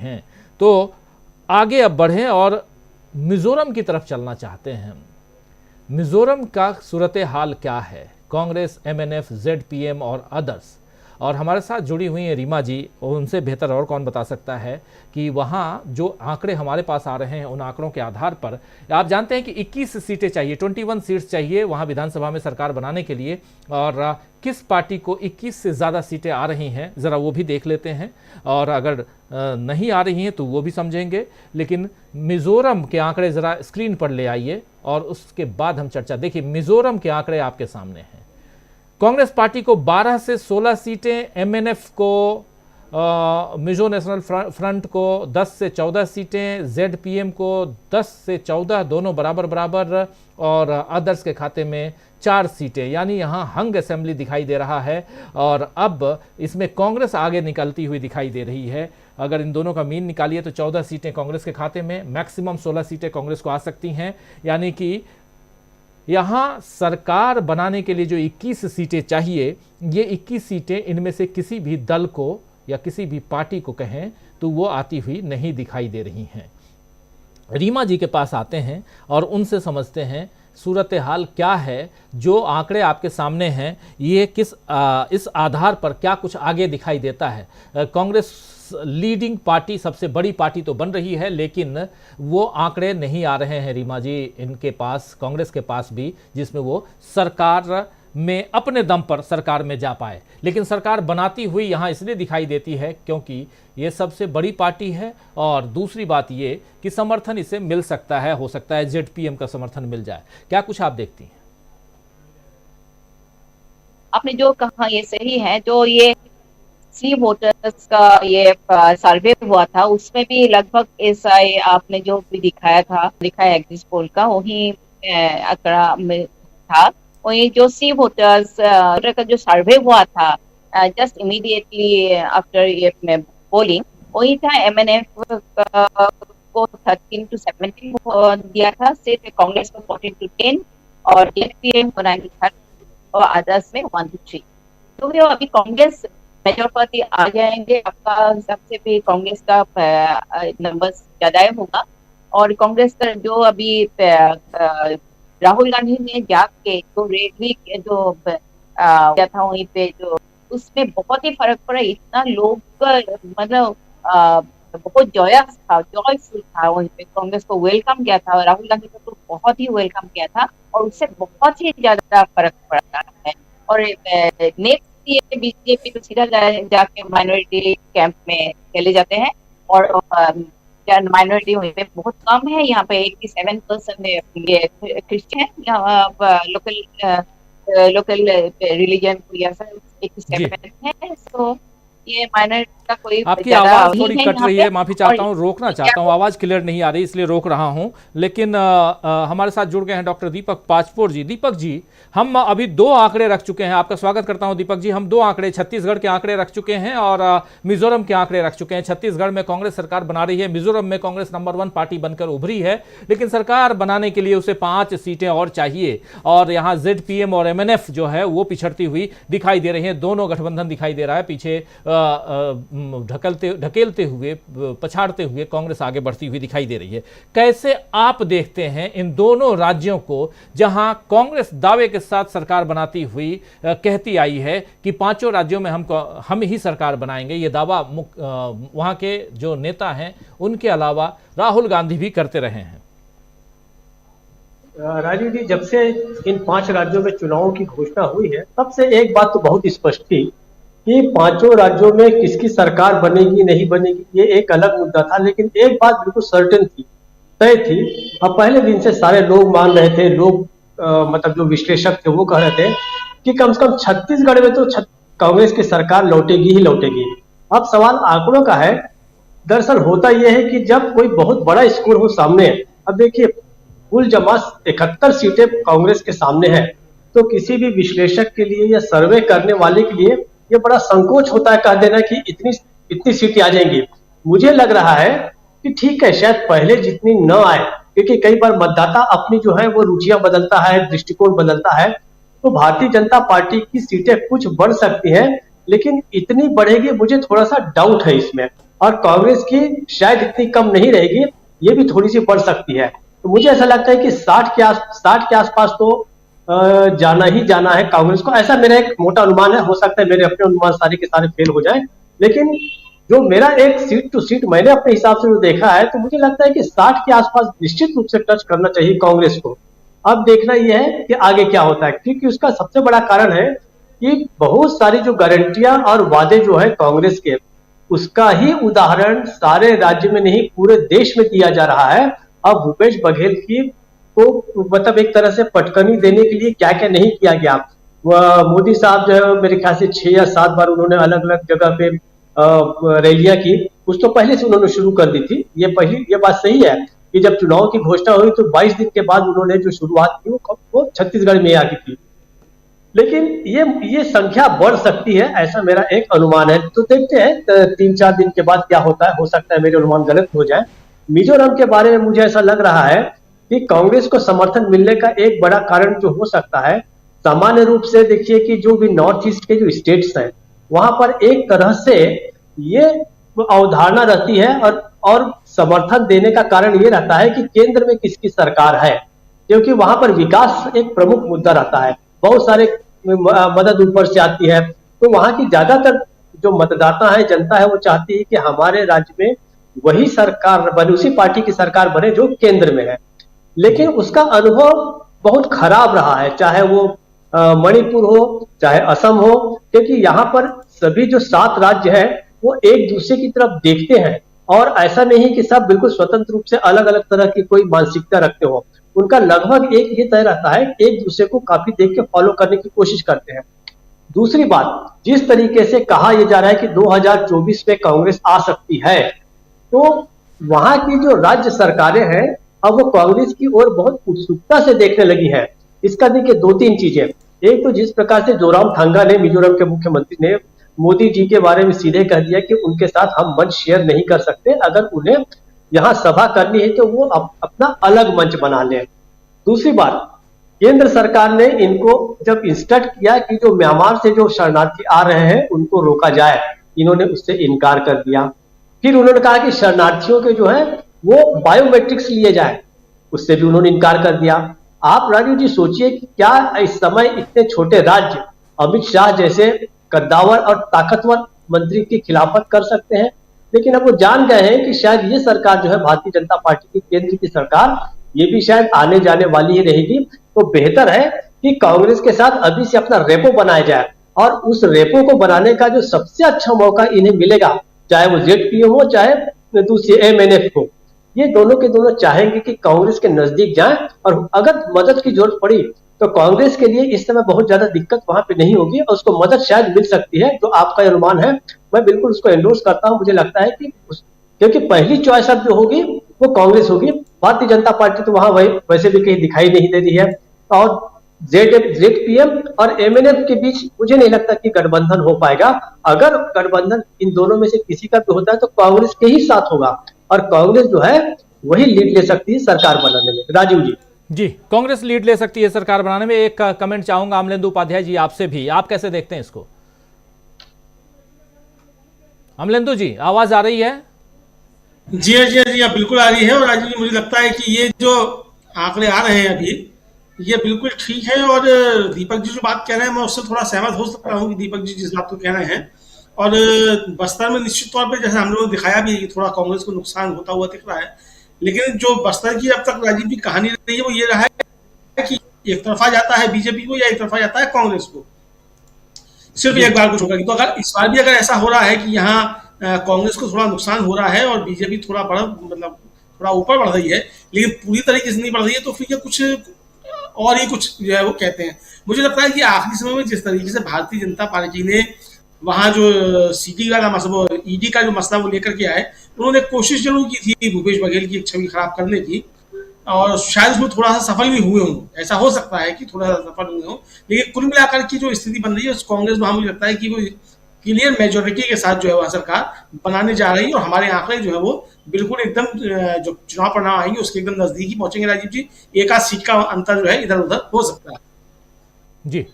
हैं, तो आगे अब बढ़ें और मिजोरम की तरफ चलना चाहते हैं। मिजोरम का सूरत हाल क्या है, कांग्रेस, एमएनएफ, जेडपीएम और अदर्स, और हमारे साथ जुड़ी हुई हैं रीमा जी, और उनसे बेहतर और कौन बता सकता है कि वहाँ जो आंकड़े हमारे पास आ रहे हैं उन आंकड़ों के आधार पर आप जानते हैं कि 21 सीटें चाहिए, 21 सीट्स चाहिए वहाँ विधानसभा में सरकार बनाने के लिए, और किस पार्टी को 21 से ज़्यादा सीटें आ रही हैं ज़रा वो भी देख लेते हैं, और अगर नहीं आ रही हैं तो वो भी समझेंगे। लेकिन मिज़ोरम के आंकड़े ज़रा स्क्रीन पर ले आइए और उसके बाद हम चर्चा। देखिए मिज़ोरम के आंकड़े आपके सामने हैं। कांग्रेस पार्टी को 12 से 16 सीटें, एमएनएफ को मिजो नेशनल फ्रंट को 10 से 14 सीटें, जेडपीएम को 10 से 14 दोनों बराबर बराबर, और अदर्स के खाते में 4 सीटें, यानी यहाँ हंग असेंबली दिखाई दे रहा है। और अब इसमें कांग्रेस आगे निकलती हुई दिखाई दे रही है। अगर इन दोनों का मीन निकालिए तो 14 सीटें कांग्रेस के खाते में, मैक्सिमम 16 सीटें कांग्रेस को आ सकती हैं, यानी कि यहाँ सरकार बनाने के लिए जो 21 सीटें चाहिए, ये 21 सीटें इनमें से किसी भी दल को या किसी भी पार्टी को कहें तो वो आती हुई नहीं दिखाई दे रही हैं। रीमा जी के पास आते हैं और उनसे समझते हैं सूरत हाल क्या है, जो आंकड़े आपके सामने हैं ये इस आधार पर क्या कुछ आगे दिखाई देता है। कांग्रेस लीडिंग पार्टी, सबसे बड़ी पार्टी तो बन रही है, लेकिन वो आंकड़े नहीं आ रहे हैं रीमा जी इनके पास, कांग्रेस के पास भी, जिसमें वो सरकार में अपने दम पर सरकार में जा पाए। लेकिन सरकार बनाती हुई यहाँ इसलिए दिखाई देती है क्योंकि ये सबसे बड़ी पार्टी है, और दूसरी बात ये कि समर्थन इसे मिल सकता है, हो सकता है जेडपीएम का समर्थन मिल जाए। क्या कुछ आप देखती हैं? आपने जो कहा ये सही है। जो ये सी वोटर्स का ये सर्वे हुआ था उसमें भी लगभग ऐसा आपने जो भी दिखाया एग्जिट पोल का वही आंकड़ा में था। वही जो सी वोटर्स का जो सर्वे हुआ था जस्ट इमीडिएटली आफ्टर ये पोलिंग, वही था एमएनएफ को 13 to 17 दिया था, सिर्फ कांग्रेस को 14 to 10 और जेडपीएम को 9 to 30 और अदर्स में 1 to 3। तो ये अभी कांग्रेस मेजॉरिटी आ जाएंगे, आपका हिसाब से भी कांग्रेस का नंबर्स ज्यादा होगा। और कांग्रेस का जो अभी राहुल गांधी ने जाके जो रैली जो किया था वहीं पे, जो उसमें बहुत ही फर्क पड़ा। इतना लोग मतलब बहुत जॉयफुल था वहीं पे, कांग्रेस को वेलकम किया था, राहुल गांधी को तो बहुत ही वेलकम किया था, और उससे बहुत ही ज्यादा फर्क पड़ा है। और नेक्स्ट ये बीजेपी तो सीधा जाके माइनॉरिटी कैंप में चले जाते हैं, और माइनॉरिटी वहीं पे बहुत कम है। यहाँ पे 87% ये क्रिश्चियन लोकल रिलीजन को 87 है। तो ये माइनॉरिटी का कोई आपकी आवाज थोड़ी कट रही है, माफी चाहता हूँ, रोकना चाहता हूँ, आवाज क्लियर नहीं आ रही इसलिए रोक रहा हूँ। लेकिन हमारे साथ जुड़ गए हैं डॉक्टर दीपक पाचपोर जी। दीपक जी, हम अभी 2 आंकड़े रख चुके हैं, आपका स्वागत करता हूं दीपक जी। हम 2 आंकड़े, छत्तीसगढ़ के आंकड़े रख चुके हैं और मिजोरम के आंकड़े रख चुके हैं। छत्तीसगढ़ में कांग्रेस सरकार बना रही है, मिजोरम में कांग्रेस नंबर 1 पार्टी बनकर उभरी है, लेकिन सरकार बनाने के लिए उसे 5 सीटें और चाहिए, और यहाँ जेडपीएम और एमएनएफ जो है वो पिछड़ती हुई दिखाई दे रही है। दोनों गठबंधन दिखाई दे रहा है, पीछे ढकेलते हुए, पछाड़ते हुए कांग्रेस आगे बढ़ती हुई दिखाई दे रही है। कैसे आप देखते हैं इन दोनों राज्यों को, जहां कांग्रेस दावे के साथ सरकार बनाती हुई कहती आई है कि 5 राज्यों में हम ही सरकार बनाएंगे? ये दावा वहां के जो नेता हैं उनके अलावा राहुल गांधी भी करते रहे हैं। राजीव जी, जब से इन 5 राज्यों में चुनावों की घोषणा हुई है तब से एक बात तो बहुत स्पष्ट थी कि 5 राज्यों में किसकी सरकार बनेगी नहीं बनेगी ये एक अलग मुद्दा था, लेकिन एक बात बिल्कुल सर्टेन थी, तय थी। अब पहले दिन से सारे लोग मान रहे थे, लोग मतलब जो विश्लेषक थे वो कह रहे थे कि कम से कम छत्तीसगढ़ में तो कांग्रेस की सरकार लौटेगी ही लौटेगी। अब सवाल आंकड़ों का है। दरअसल होता यह है कि जब कोई बहुत बड़ा स्कोर हो सामने, अब देखिए कुल जमा 71 सीटें कांग्रेस के सामने है, तो किसी भी विश्लेषक के लिए या सर्वे करने वाले के लिए ये बड़ा संकोच होता है कह देना कि इतनी सीटें आ जाएंगी। मुझे लग रहा है कि ठीक है, शायद पहले जितनी न आए, क्योंकि कई बार मतदाता अपनी जो है वो रुचियां बदलता है, दृष्टिकोण बदलता है, तो भारतीय जनता पार्टी की सीटें कुछ बढ़ सकती हैं, लेकिन इतनी बढ़ेगी मुझे थोड़ा सा डाउट है इसमें। और कांग्रेस की शायद इतनी कम नहीं रहेगी, ये भी थोड़ी सी बढ़ सकती है। तो मुझे ऐसा लगता है कि 60 के आसपास तो जाना ही जाना है कांग्रेस को, ऐसा मेरा एक मोटा अनुमान है। हो सकता है मेरे अपने अनुमान सारे के सारे फेल हो जाएं, लेकिन जो मेरा एक सीट टू सीट मैंने अपने हिसाब से जो देखा है, तो मुझे लगता है कि 60 के आसपास निश्चित रूप से टच करना चाहिए कांग्रेस को। अब देखना यह है कि आगे क्या होता है, क्योंकि उसका सबसे बड़ा कारण है कि बहुत सारी जो गारंटियां और वादे जो है कांग्रेस के, उसका ही उदाहरण सारे राज्य में नहीं पूरे देश में दिया जा रहा है। अब भूपेश बघेल की को मतलब एक तरह से पटकनी देने के लिए क्या क्या नहीं किया गया। मोदी साहब जो है मेरे ख्याल से 6 या 7 बार उन्होंने अलग अलग जगह पे रैलियां की, कुछ तो पहले से उन्होंने शुरू कर दी थी। ये बात सही है कि जब चुनाव की घोषणा हुई तो 22 दिन के बाद उन्होंने जो शुरुआत की वो छत्तीसगढ़ में आकी थी। लेकिन ये संख्या बढ़ सकती है, ऐसा मेरा एक अनुमान है। तो देखते हैं 3-4 दिन के बाद क्या होता है, हो सकता है मेरे अनुमान गलत हो जाए। मिजोरम के बारे में मुझे ऐसा लग रहा है कि कांग्रेस को समर्थन मिलने का एक बड़ा कारण जो हो सकता है, सामान्य रूप से देखिए कि जो भी नॉर्थ ईस्ट के जो स्टेट्स हैं, वहां पर एक तरह से ये अवधारणा रहती है और समर्थन देने का कारण ये रहता है कि केंद्र में किसकी सरकार है, क्योंकि वहां पर विकास एक प्रमुख मुद्दा रहता है। बहुत सारे मदद ऊपर से आती है, तो वहां की ज्यादातर जो मतदाता है, जनता है, वो चाहती है कि हमारे राज्य में वही सरकार बने, उसी पार्टी की सरकार बने जो केंद्र में है। लेकिन उसका अनुभव बहुत खराब रहा है, चाहे वो मणिपुर हो, चाहे असम हो, क्योंकि यहाँ पर सभी जो 7 राज्य हैं वो एक दूसरे की तरफ देखते हैं, और ऐसा नहीं कि सब बिल्कुल स्वतंत्र रूप से अलग अलग तरह की कोई मानसिकता रखते हो। उनका लगभग एक ये तय रहता है, एक दूसरे को काफी देख के फॉलो करने की कोशिश करते हैं। दूसरी बात, जिस तरीके से कहा यह जा रहा है कि 2024 में कांग्रेस आ सकती है, तो वहां की जो राज्य सरकारें हैं अब वो कांग्रेस की ओर बहुत उत्सुकता से देखने लगी है। इसका देखिए 2-3 चीजें। एक तो जिस प्रकार से जोरामथंगा ने, मिजोरम के मुख्यमंत्री ने, मोदी जी के बारे में सीधे कह दिया कि उनके साथ हम मंच शेयर नहीं कर सकते, अगर उन्हें यहाँ सभा करनी है तो वो अपना अलग मंच बना ले। दूसरी बात, केंद्र सरकार ने इनको जब इंस्ट्रक्ट किया कि जो म्यांमार से जो शरणार्थी आ रहे हैं उनको रोका जाए, इन्होंने उससे इनकार कर दिया। फिर उन्होंने कहा कि शरणार्थियों के जो है वो बायोमेट्रिक्स लिए जाए, उससे भी उन्होंने इनकार कर दिया। आप राजीव जी सोचिए कि क्या इस समय इतने छोटे राज्य अमित शाह जैसे कद्दावर और ताकतवर मंत्री की खिलाफत कर सकते हैं? लेकिन अब वो जान गए हैं कि शायद ये सरकार जो है भारतीय जनता पार्टी की केंद्र की सरकार, ये भी शायद आने जाने वाली ही रहेगी। तो बेहतर है कि कांग्रेस के साथ अभी से अपना रेपो बनाया जाए, और उस रेपो को बनाने का जो सबसे अच्छा मौका इन्हें मिलेगा, चाहे वो ZPM हो चाहे दूसरी MNF हो, ये दोनों के दोनों चाहेंगे कि कांग्रेस के नजदीक जाएं, और अगर मदद की जरूरत पड़ी तो कांग्रेस के लिए इस समय बहुत ज्यादा दिक्कत वहां पे नहीं होगी, और उसको मदद शायद मिल सकती है। जो आपका अनुमान है मैं बिल्कुल उसको एंडोर्स करता हूं। मुझे लगता है कि क्योंकि पहली चॉइस अब जो होगी वो कांग्रेस होगी, भारतीय जनता पार्टी तो वहां वैसे भी कहीं दिखाई नहीं दे रही है। और ZPM और MNF के बीच मुझे नहीं लगता कि गठबंधन हो पाएगा। अगर गठबंधन इन दोनों में से किसी का भी होता है तो कांग्रेस के ही साथ होगा, और कांग्रेस जो है वही लीड ले सकती है सरकार बनाने में। राजीव जी, कांग्रेस लीड ले सकती है सरकार बनाने में। एक कमेंट चाहूंगा अमलेंदु उपाध्याय जी आपसे भी, आप कैसे देखते हैं इसको? अमलेंदु जी आवाज आ रही है? जी हाँ, बिल्कुल आ रही है। और राजीव जी, मुझे लगता है कि ये जो आंकड़े आ रहे हैं अभी, ये बिल्कुल ठीक है। और दीपक जी जो बात कह रहे हैं मैं उससे थोड़ा सहमत हो सकता हूँ कि दीपक जी जिस बात को कह रहे हैं। और बस्तर में निश्चित तौर पे जैसे हम लोगों ने दिखाया भी, थोड़ा कांग्रेस को नुकसान होता हुआ दिख रहा है। लेकिन जो बस्तर की अब तक राजीव जी कहानी रही है वो ये रहा है कि एक तरफा जाता है बीजेपी को या एक तरफा जाता है कांग्रेस को, सिर्फ एक बार कुछ होगा। तो अगर इस बार भी अगर ऐसा हो रहा है कि यहाँ कांग्रेस को थोड़ा नुकसान हो रहा है और बीजेपी थोड़ा थोड़ा ऊपर बढ़ रही है, लेकिन पूरी तरीके से नहीं बढ़ रही है, तो फिर ये कुछ और ही कुछ जो है वो कहते हैं। मुझे लगता है कि आखिरी समय में जिस तरीके से भारतीय जनता पार्टी ने वहां जो सीटी का मसला, ईडी का जो मसला वो लेकर के आए, उन्होंने कोशिश जरूर की थी भूपेश बघेल की छवि खराब करने की, और शायद उसमें थोड़ा सा सफल भी हुए हों। ऐसा हो सकता है कि थोड़ा सा सफल हुए हों, लेकिन कुल मिलाकर की जो स्थिति बन रही है कांग्रेस वहां मुझे लगता है कि वो क्लियर मेजोरिटी के साथ जो है वह सरकार बनाने जा रही है। और हमारे आंकड़े जो है वो बिल्कुल एकदम जो चुनाव परिणाम आएंगे उसके एकदम नजदीक ही पहुंचेंगे राजीव जी। एक आध सीट का अंतर जो है इधर उधर हो सकता है। जी,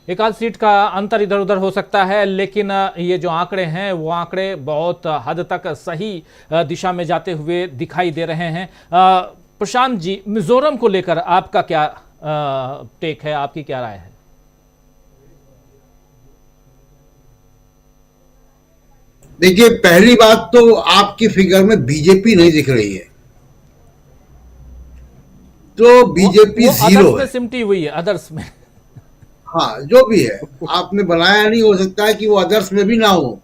एक आध सीट का अंतर इधर उधर हो सकता है, लेकिन ये जो आंकड़े हैं वो आंकड़े बहुत हद तक सही दिशा में जाते हुए दिखाई दे रहे हैं। प्रशांत जी, मिजोरम को लेकर आपका क्या टेक है, आपकी क्या राय है? देखिए, पहली बात तो आपकी फिगर में बीजेपी नहीं दिख रही है, तो बीजेपी जीरो है। सिमटी हुई है अदर्स में। हाँ, जो भी है, आपने बनाया नहीं, हो सकता है कि वो अदर्स में भी ना हो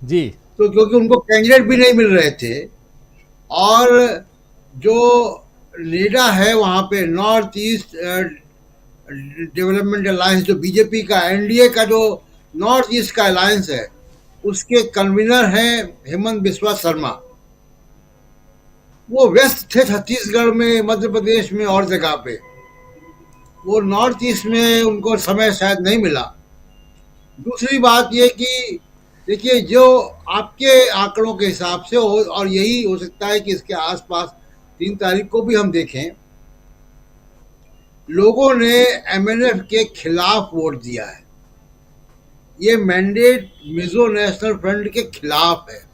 जी। तो क्योंकि उनको कैंडिडेट भी नहीं मिल रहे थे, और जो लीडा है वहां पे नॉर्थ ईस्ट डेवलपमेंट अलायंस, जो बीजेपी का एनडीए का जो नॉर्थ ईस्ट का अलायंस है, उसके कन्वीनर हैं हेमंत बिस्वा शर्मा। वो व्यस्त थे छत्तीसगढ़ में, मध्य प्रदेश में और जगह पे, वो नॉर्थ ईस्ट में उनको समय शायद नहीं मिला। दूसरी बात ये कि देखिए, जो आपके आंकड़ों के हिसाब से हो, और यही हो सकता है कि इसके आसपास 3 तारीख को भी हम देखें, लोगों ने एमएनएफ के खिलाफ वोट दिया है। ये मैंडेट मिजो नेशनल फ्रंट के खिलाफ है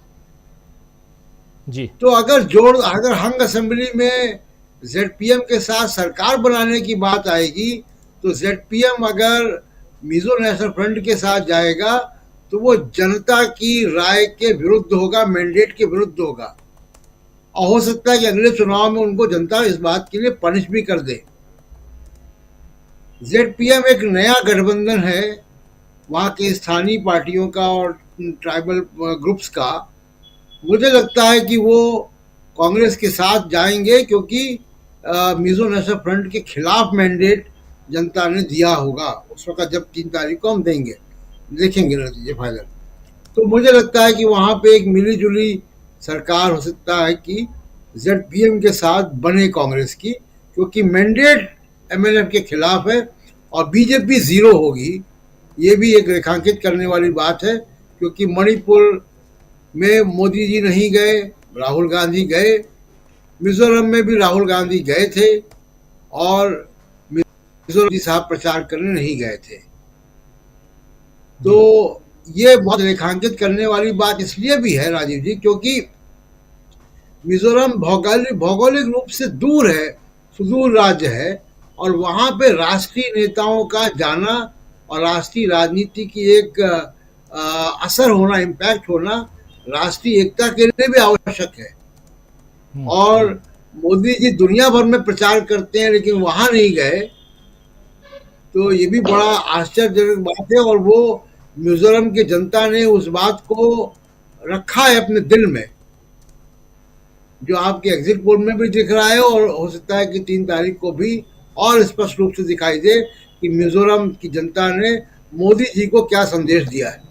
जी। तो अगर हंग असेंबली में जेडपीएम के साथ सरकार बनाने की बात आएगी, तो जेडपीएम अगर मिजो नेशनल फ्रंट के साथ जाएगा तो वो जनता की राय के विरुद्ध होगा, मैंडेट के विरुद्ध होगा, और हो सकता है कि अगले चुनाव में उनको जनता इस बात के लिए पनिश भी कर दे। जेडपीएम एक नया गठबंधन है, वहाँ के स्थानीय पार्टियों का और ट्राइबल ग्रुप्स का। मुझे लगता है कि वो कांग्रेस के साथ जाएंगे, क्योंकि मिजो नेशनल फ्रंट के खिलाफ मैंडेट जनता ने दिया होगा उस वक्त, जब 3 तारीख को हम देखेंगे नतीजे फाइनल। तो मुझे लगता है कि वहाँ पे एक मिली जुली सरकार हो सकता है कि जेडपीएम के साथ बने कांग्रेस की, क्योंकि मैंडेट एमएनएफ के खिलाफ है, और बीजेपी जीरो होगी। ये भी एक रेखांकित करने वाली बात है, क्योंकि मणिपुर में मोदी जी नहीं गए, राहुल गांधी गए, मिजोरम में भी राहुल गांधी गए थे, और मिजोरम जी साहब प्रचार करने नहीं गए थे। तो ये बहुत रेखांकित करने वाली बात इसलिए भी है राजीव जी, क्योंकि मिजोरम भौगोलिक रूप से दूर है, सुदूर राज्य है, और वहां पे राष्ट्रीय नेताओं का जाना और राष्ट्रीय राजनीति की एक असर होना, इम्पैक्ट होना राष्ट्रीय एकता के लिए भी आवश्यक है। और मोदी जी दुनिया भर में प्रचार करते हैं, लेकिन वहां नहीं गए, तो ये भी बड़ा आश्चर्यजनक बात है। और वो मिजोरम की जनता ने उस बात को रखा है अपने दिल में, जो आपके एग्जिट पोल में भी दिख रहा है, और हो सकता है कि 3 तारीख को भी और स्पष्ट रूप से दिखाई दे कि मिजोरम की जनता ने मोदी जी को क्या संदेश दिया है।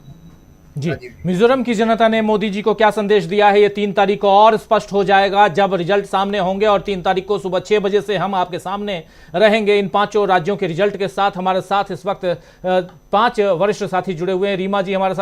जी, मिजोरम की जनता ने मोदी जी को क्या संदेश दिया है, ये 3 तारीख को और स्पष्ट हो जाएगा जब रिजल्ट सामने होंगे, और 3 तारीख को सुबह 6 बजे से हम आपके सामने रहेंगे इन 5 राज्यों के रिजल्ट के साथ। हमारे साथ इस वक्त 5 वरिष्ठ साथी जुड़े हुए हैं। रीमा जी हमारे साथ